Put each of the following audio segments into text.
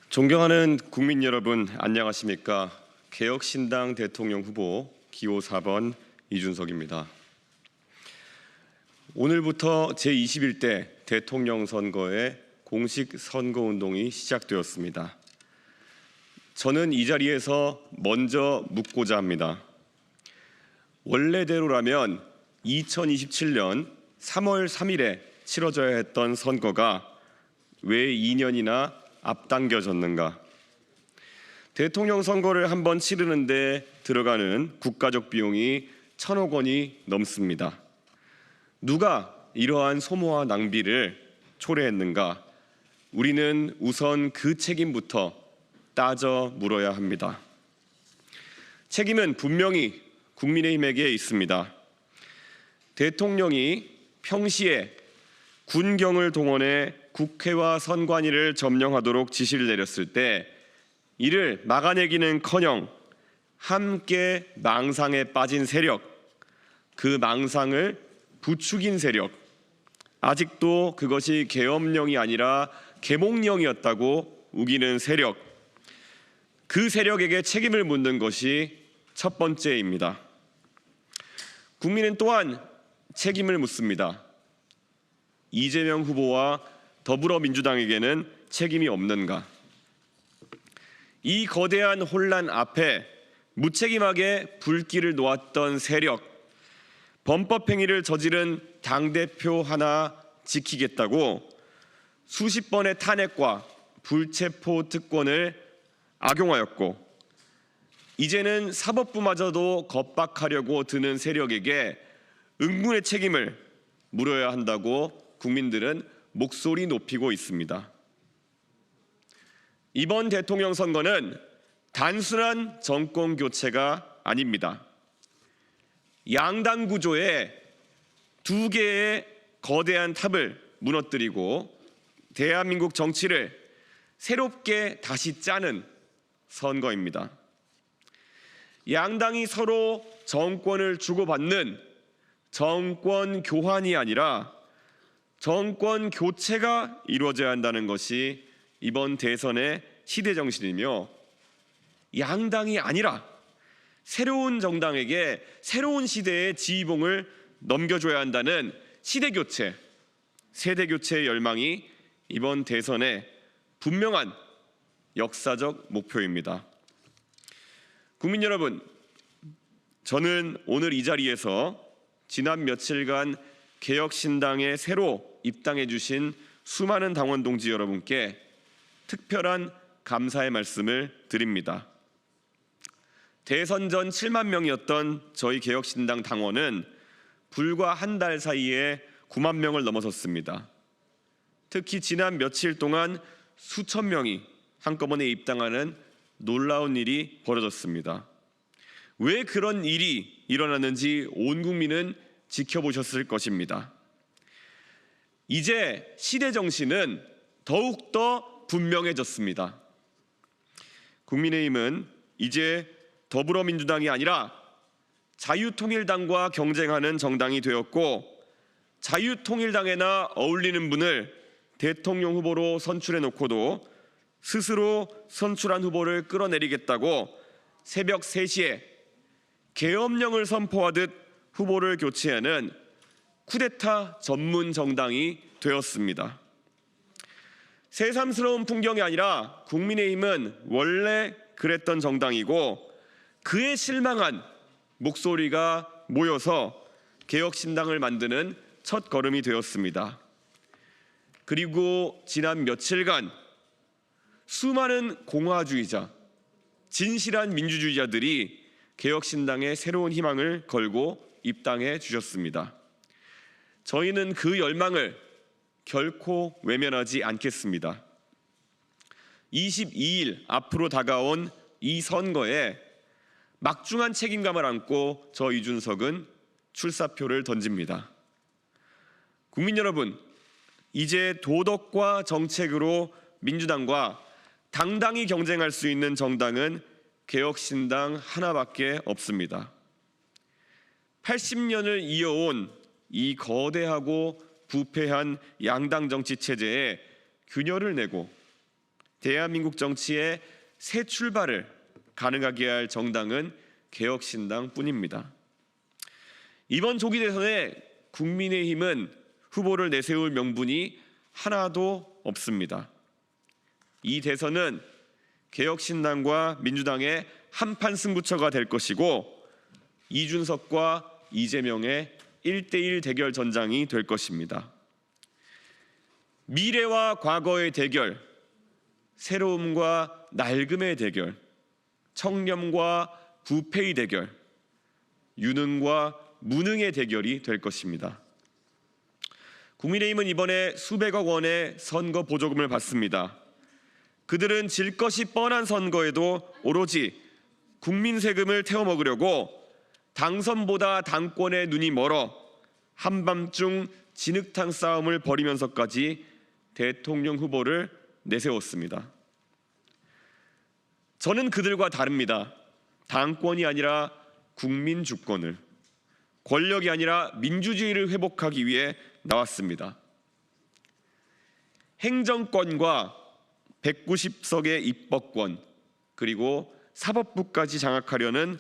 존경하는 국민 여러분, 안녕하십니까? 개혁신당 대통령 후보 기호 4번 이준석입니다. 오늘부터 제21대 대통령 선거의 공식 선거운동이 시작되었습니다. 저는 이 자리에서 먼저 묻고자 합니다. 원래대로라면 2027년 3월 3일에 치러져야 했던 선거가 왜 2년이나 앞당겨졌는가? 대통령 선거를 한 번 치르는데 들어가는 국가적 비용이 1,000억 원이 넘습니다. 누가 이러한 소모와 낭비를 초래했는가? 우리는 우선 그 책임부터 따져 물어야 합니다. 책임은 분명히 국민의힘에게 있습니다. 대통령이 평시에 군경을 동원해 국회와 선관위를 점령하도록 지시를 내렸을 때 이를 막아내기는커녕 함께 망상에 빠진 세력, 그 망상을 부추긴 세력, 아직도 그것이 계엄령이 아니라 계몽령이었다고 우기는 세력, 그 세력에게 책임을 묻는 것이 첫 번째입니다. 국민은 또한 책임을 묻습니다. 이재명 후보와 더불어민주당에게는 책임이 없는가? 이 거대한 혼란 앞에 무책임하게 불길을 놓았던 세력, 범법행위를 저지른 당대표 하나 지키겠다고 수십 번의 탄핵과 불체포 특권을 악용하였고, 이제는 사법부마저도 겁박하려고 드는 세력에게 응분의 책임을 물어야 한다고 국민들은 목소리 높이고 있습니다. 이번 대통령 선거는 단순한 정권 교체가 아닙니다. 양당 구조의 두 개의 거대한 탑을 무너뜨리고 대한민국 정치를 새롭게 다시 짜는 선거입니다. 양당이 서로 정권을 주고받는 정권 교환이 아니라 정권 교체가 이루어져야 한다는 것이 이번 대선의 시대 정신이며, 양당이 아니라 새로운 정당에게 새로운 시대의 지휘봉을 넘겨줘야 한다는 시대 교체, 세대 교체의 열망이 이번 대선의 분명한 역사적 목표입니다. 국민 여러분, 저는 오늘 이 자리에서 지난 며칠간 개혁신당에 새로 입당해 주신 수많은 당원 동지 여러분께 특별한 감사의 말씀을 드립니다. 대선 전 7만 명이었던 저희 개혁신당 당원은 불과 한 달 사이에 9만 명을 넘어섰습니다. 특히 지난 며칠 동안 수천 명이 한꺼번에 입당하는 놀라운 일이 벌어졌습니다. 왜 그런 일이 일어났는지 온 국민은 지켜보셨을 것입니다. 이제 시대 정신은 더욱더 분명해졌습니다. 국민의힘은 이제 더불어민주당이 아니라 자유통일당과 경쟁하는 정당이 되었고, 자유통일당에나 어울리는 분을 대통령 후보로 선출해 놓고도 스스로 선출한 후보를 끌어내리겠다고 새벽 3시에 계엄령을 선포하듯 후보를 교체하는 쿠데타 전문 정당이 되었습니다. 새삼스러운 풍경이 아니라 국민의힘은 원래 그랬던 정당이고, 그에 실망한 목소리가 모여서 개혁신당을 만드는 첫 걸음이 되었습니다. 그리고 지난 며칠간 수많은 공화주의자, 진실한 민주주의자들이 개혁신당에 새로운 희망을 걸고 입당해 주셨습니다. 저희는 그 열망을 결코 외면하지 않겠습니다. 22일 앞으로 다가온 이 선거에 막중한 책임감을 안고 저 이준석은 출사표를 던집니다. 국민 여러분, 이제 도덕과 정책으로 민주당과 당당히 경쟁할 수 있는 정당은 개혁신당 하나밖에 없습니다. 80년을 이어온 이 거대하고 부패한 양당 정치 체제에 균열을 내고 대한민국 정치의 새 출발을 가능하게 할 정당은 개혁신당뿐입니다. 이번 조기 대선에 국민의힘은 후보를 내세울 명분이 하나도 없습니다. 이 대선은 개혁신당과 민주당의 한판 승부처가 될 것이고 이준석과 이재명의 1대1 대결 전장이 될 것입니다. 미래와 과거의 대결, 새로움과 낡음의 대결, 청렴과 부패의 대결, 유능과 무능의 대결이 될 것입니다. 국민의힘은 이번에 수백억 원의 선거 보조금을 받습니다. 그들은 질 것이 뻔한 선거에도 오로지 국민 세금을 태워 먹으려고 당선보다 당권에 눈이 멀어 한밤중 진흙탕 싸움을 벌이면서까지 대통령 후보를 내세웠습니다. 저는 그들과 다릅니다. 당권이 아니라 국민 주권을, 권력이 아니라 민주주의를 회복하기 위해 나왔습니다. 행정권과 190석의 입법권, 그리고 사법부까지 장악하려는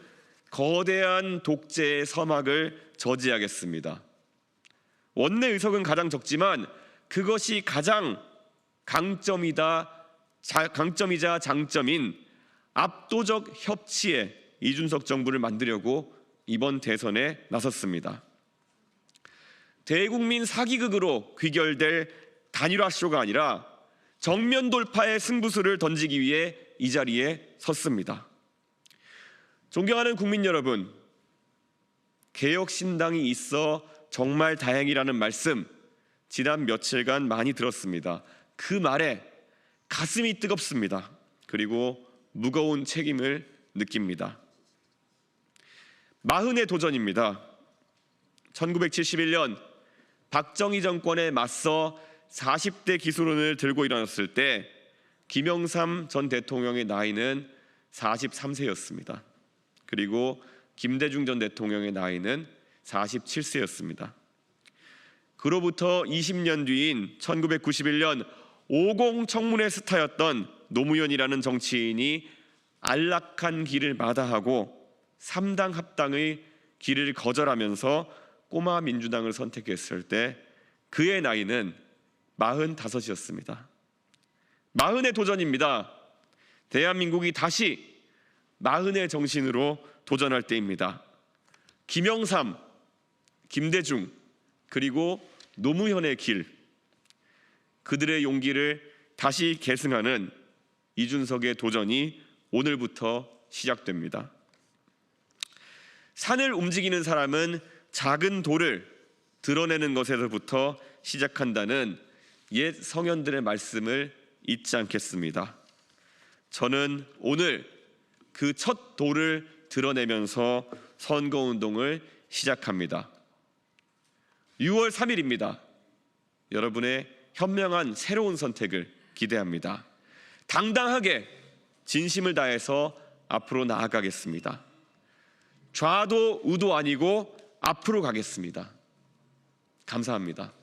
거대한 독재의 서막을 저지하겠습니다. 원내 의석은 가장 적지만 그것이 가장 강점이자 장점인 압도적 협치의 이준석 정부를 만들려고 이번 대선에 나섰습니다. 대국민 사기극으로 귀결될 단일화 쇼가 아니라 정면 돌파의 승부수를 던지기 위해 이 자리에 섰습니다. 존경하는 국민 여러분, 개혁신당이 있어 정말 다행이라는 말씀 지난 며칠간 많이 들었습니다. 그 말에 가슴이 뜨겁습니다. 그리고 무거운 책임을 느낍니다. 마흔의 도전입니다. 1971년 박정희 정권에 맞서 40대 기술론을 들고 일어났을 때 김영삼 전 대통령의 나이는 43세였습니다. 그리고 김대중 전 대통령의 나이는 47세였습니다. 그로부터 20년 뒤인 1991년 50 청문회 스타였던 노무현이라는 정치인이 안락한 길을 마다하고 3당 합당의 길을 거절하면서 꼬마 민주당을 선택했을 때 그의 나이는 45이었습니다. 마흔의 도전입니다. 대한민국이 다시 마흔의 정신으로 도전할 때입니다. 김영삼, 김대중, 그리고 노무현의 길, 그들의 용기를 다시 계승하는 이준석의 도전이 오늘부터 시작됩니다. 산을 움직이는 사람은 작은 돌을 드러내는 것에서부터 시작한다는 옛 성현들의 말씀을 잊지 않겠습니다. 저는 오늘 그 첫 돌을 드러내면서 선거운동을 시작합니다. 6월 3일입니다. 여러분의 현명한 새로운 선택을 기대합니다. 당당하게 진심을 다해서 앞으로 나아가겠습니다. 좌도 우도 아니고 앞으로 가겠습니다. 감사합니다.